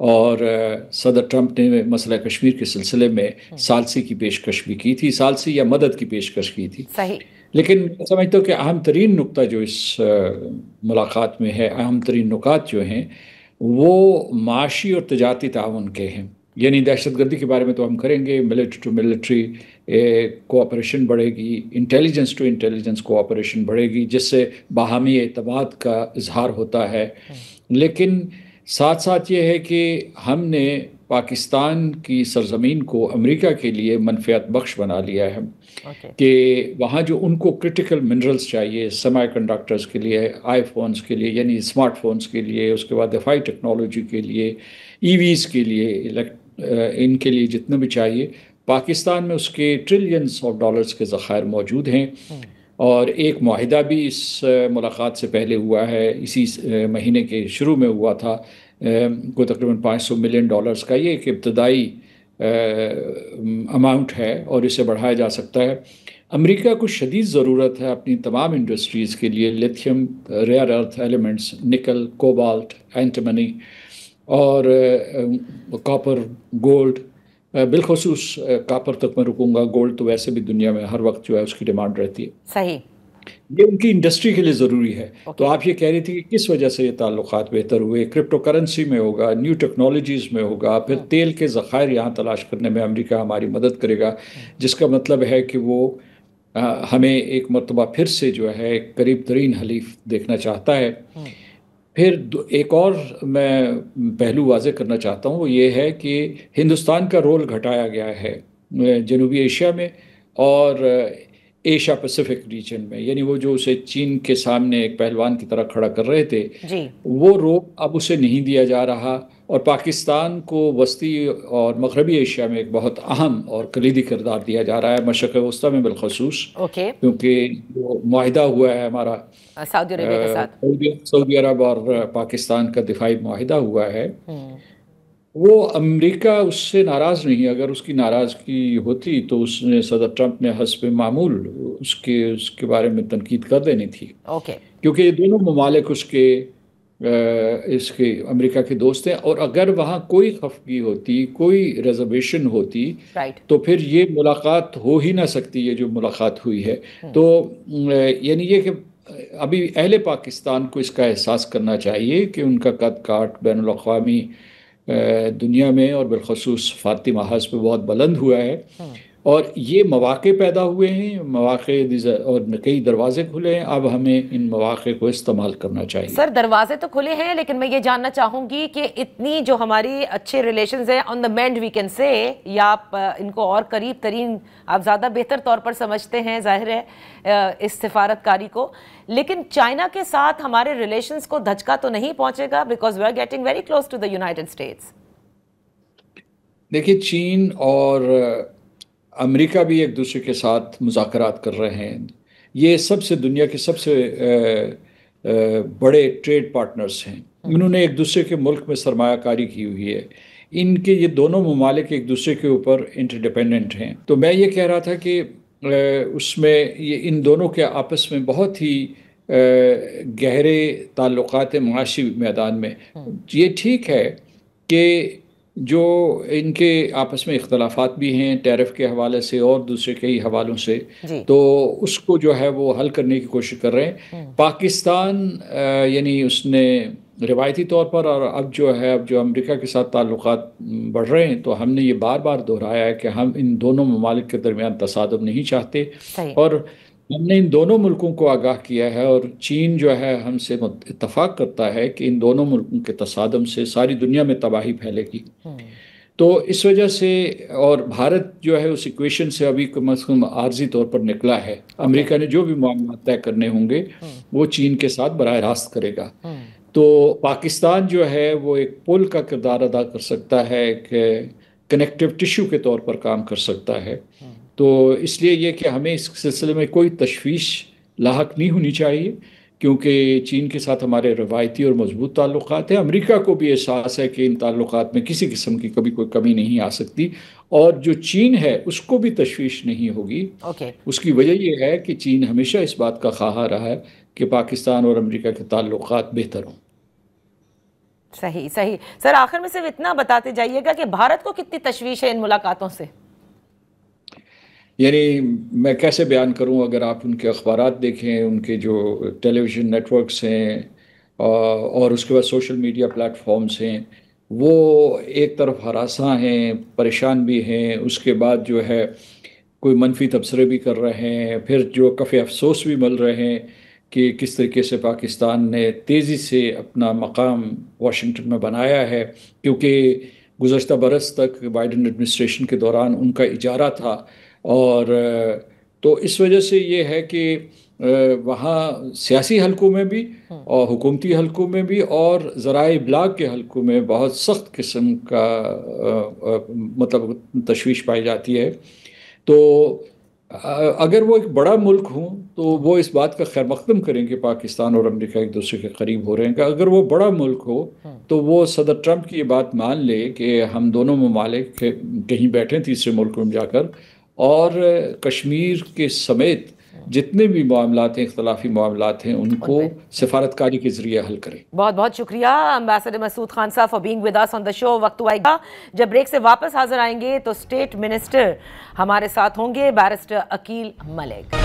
اور صدر ٹرمپ نے مسئلہ کشمیر کے سلسلے میں ثالثی کی پیشکش بھی کی تھی، ثالثی یا مدد کی پیشکش کی تھی۔ صحیح۔ لیکن میں سمجھتا ہوں کہ اہم ترین نقطہ جو اس ملاقات میں ہے، اہم ترین نکات جو ہیں وہ معاشی اور تجارتی تعاون کے ہیں۔ یعنی دہشت گردی کے بارے میں تو ہم کریں گے، ملٹری ٹو ملٹری کوآپریشن بڑھے گی، انٹیلیجنس ٹو انٹیلیجنس کوآپریشن بڑھے گی، جس سے باہمی اعتماد کا اظہار ہوتا ہے۔ لیکن ساتھ ساتھ یہ ہے کہ ہم نے پاکستان کی سرزمین کو امریکہ کے لیے منفعت بخش بنا لیا ہے، کہ وہاں جو ان کو کرٹیکل منرلز چاہیے سیمی کنڈکٹرز کے لیے، آئی فونز کے لیے یعنی اسمارٹ فونز کے لیے، اس کے بعد دفاعی ٹیکنالوجی کے لیے، ای ویز کے لیے، ان کے لیے جتنے بھی چاہیے، پاکستان میں اس کے ٹریلینز آف ڈالرز کے ذخائر موجود ہیں۔ اور ایک معاہدہ بھی اس ملاقات سے پہلے ہوا ہے، اسی مہینے کے شروع میں ہوا تھا، کوئی تقریباً $500 ملین کا۔ یہ ایک ابتدائی اماؤنٹ ہے اور اسے بڑھایا جا سکتا ہے۔ امریکہ کو شدید ضرورت ہے اپنی تمام انڈسٹریز کے لیے لیتھیم، ریئر ارتھ ایلیمنٹس، نکل، کوبالٹ، اینٹیمنی اور کاپر، گولڈ، بالخصوص کاپر تک میں رکوں گا، گولڈ تو ویسے بھی دنیا میں ہر وقت جو ہے اس کی ڈیمانڈ رہتی ہے۔ صحیح، یہ ان کی انڈسٹری کے لیے ضروری ہے۔ تو آپ یہ کہہ رہی تھی کہ کس وجہ سے یہ تعلقات بہتر ہوئے، کرپٹو کرنسی میں ہوگا، نیو ٹیکنالوجیز میں ہوگا، پھر تیل کے ذخائر یہاں تلاش کرنے میں امریکہ ہماری مدد کرے گا، جس کا مطلب ہے کہ وہ ہمیں ایک مرتبہ پھر سے جو ہے قریب ترین حلیف دیکھنا چاہتا ہے۔ پھر ایک اور میں پہلو واضح کرنا چاہتا ہوں، وہ یہ ہے کہ ہندوستان کا رول گھٹایا گیا ہے جنوبی ایشیا میں اور ایشیا پیسیفک ریجن میں، یعنی وہ جو اسے چین کے سامنے ایک پہلوان کی طرح کھڑا کر رہے تھے، وہ رول اب اسے نہیں دیا جا رہا، اور پاکستان کو وسطی اور مغربی ایشیا میں ایک بہت اہم اور کلیدی کردار دیا جا رہا ہے، مشرق وسطیٰ میں بالخصوص، کیونکہ جو معاہدہ ہوا ہے ہمارا سعودی عربیہ کے ساتھ، سعودی عرب اور پاکستان کا دفاعی معاہدہ ہوا ہے، وہ امریکہ اس سے ناراض نہیں۔ اگر اس کی ناراضگی ہوتی تو اس نے صدر ٹرمپ نے حسب معمول اس کے بارے میں تنقید کر دینی تھی، کیونکہ یہ دونوں ممالک اس کے امریکہ کے دوست ہیں، اور اگر وہاں کوئی خفگی ہوتی، کوئی ریزرویشن ہوتی تو پھر یہ ملاقات ہو ہی نہ سکتی، یہ جو ملاقات ہوئی ہے۔ تو یعنی یہ کہ ابھی اہل پاکستان کو اس کا احساس کرنا چاہیے کہ ان کا قد کاٹ بین الاقوامی دنیا میں اور بالخصوص فاطی محاذ پہ بہت بلند ہوا ہے، اور یہ مواقع پیدا ہوئے ہیں، مواقع اور کئی دروازے کھلے ہیں، اب ہمیں ان مواقع کو استعمال کرنا چاہیے۔ سر دروازے تو کھلے ہیں، لیکن میں یہ جاننا چاہوں گی کہ اتنی جو ہماری اچھے ریلیشنز ہیں آن دا مینڈ وی کین سے، یا آپ ان کو اور قریب ترین آپ زیادہ بہتر طور پر سمجھتے ہیں، ظاہر ہے اس سفارت کاری کو، لیکن چائنا کے ساتھ ہمارے ریلیشنز کو دھچکا تو نہیں پہنچے گا، because we are getting very close to the United States? دیکھیے، چین اور امریکہ بھی ایک دوسرے کے ساتھ مذاکرات کر رہے ہیں، یہ سب سے دنیا کے سب سے بڑے ٹریڈ پارٹنرز ہیں، انہوں نے ایک دوسرے کے ملک میں سرمایہ کاری کی ہوئی ہے، ان کے یہ دونوں ممالک ایک دوسرے کے اوپر انٹرڈیپینڈنٹ ہیں۔ تو میں یہ کہہ رہا تھا کہ اس میں یہ ان دونوں کے آپس میں بہت ہی گہرے تعلقات معاشی میدان میں۔ یہ ٹھیک ہے کہ جو ان کے آپس میں اختلافات بھی ہیں ٹیرف کے حوالے سے اور دوسرے کئی حوالوں سے، تو اس کو جو ہے وہ حل کرنے کی کوشش کر رہے ہیں پاکستان، یعنی اس نے روایتی طور پر، اور اب جو امریکہ کے ساتھ تعلقات بڑھ رہے ہیں، تو ہم نے یہ بار بار دہرایا ہے کہ ہم ان دونوں ممالک کے درمیان تصادم نہیں چاہتے، اور ہم نے ان دونوں ملکوں کو آگاہ کیا ہے، اور چین جو ہے ہم سے اتفاق کرتا ہے کہ ان دونوں ملکوں کے تصادم سے ساری دنیا میں تباہی پھیلے گی۔ تو اس وجہ سے، اور بھارت جو ہے اس ایکویشن سے ابھی کم از کم عارضی طور پر نکلا ہے، امریکہ نے جو بھی معاملات طے کرنے ہوں گے وہ چین کے ساتھ براہ راست کرے گا۔ تو پاکستان جو ہے وہ ایک پل کا کردار ادا کر سکتا ہے، ایک کنیکٹیو ٹیشو کے طور پر کام کر سکتا ہے۔ تو اس لیے یہ کہ ہمیں اس سلسلے میں کوئی تشویش لاحق نہیں ہونی چاہیے، کیونکہ چین کے ساتھ ہمارے روایتی اور مضبوط تعلقات ہیں۔ امریکہ کو بھی احساس ہے کہ ان تعلقات میں کسی قسم کی کبھی کوئی کمی نہیں آ سکتی، اور جو چین ہے اس کو بھی تشویش نہیں ہوگی۔ اس کی وجہ یہ ہے کہ چین ہمیشہ اس بات کا خواہاں رہا ہے کہ پاکستان اور امریکہ کے تعلقات بہتر ہوں۔ صحیح صحیح سر، آخر میں صرف اتنا بتاتے جائیے گا کہ بھارت کو کتنی تشویش ہے ان ملاقاتوں سے؟ یعنی میں کیسے بیان کروں، اگر آپ ان کے اخبارات دیکھیں، ان کے جو ٹیلی ویژن نیٹ ورکس ہیں اور اس کے بعد سوشل میڈیا پلیٹ فارمز ہیں، وہ ایک طرف ہراساں ہیں، پریشان بھی ہیں، اس کے بعد جو ہے کوئی منفی تبصرے بھی کر رہے ہیں، پھر جو کفِ افسوس بھی مل رہے ہیں کہ کس طریقے سے پاکستان نے تیزی سے اپنا مقام واشنگٹن میں بنایا ہے، کیونکہ گزشتہ برس تک بائیڈن ایڈمنسٹریشن کے دوران ان کا اجارہ تھا، اور تو اس وجہ سے یہ ہے کہ وہاں سیاسی حلقوں میں بھی اور حکومتی حلقوں میں بھی اور ذرائع ابلاغ کے حلقوں میں بہت سخت قسم کا مطلب تشویش پائی جاتی ہے۔ تو اگر وہ ایک بڑا ملک ہوں تو وہ اس بات کا خیر مقدم کریں کہ پاکستان اور امریکہ ایک دوسرے کے قریب ہو رہے ہیں، کہ اگر وہ بڑا ملک ہو تو وہ صدر ٹرمپ کی یہ بات مان لے کہ ہم دونوں ممالک کہیں بیٹھیں تیسرے ملک میں جا کر، اور کشمیر کے سمیت جتنے بھی معاملات ہیں، اختلافی معاملات ہیں، ان کو سفارتکاری کے ذریعے حل کریں۔ بہت بہت شکریہ امبیسڈر مسعود خان صاحب فار بینگ ود اس آن دا شو۔ وقت آئے گا جب بریک سے واپس حاضر آئیں گے تو اسٹیٹ منسٹر ہمارے ساتھ ہوں گے، بیرسٹر عقیل ملک۔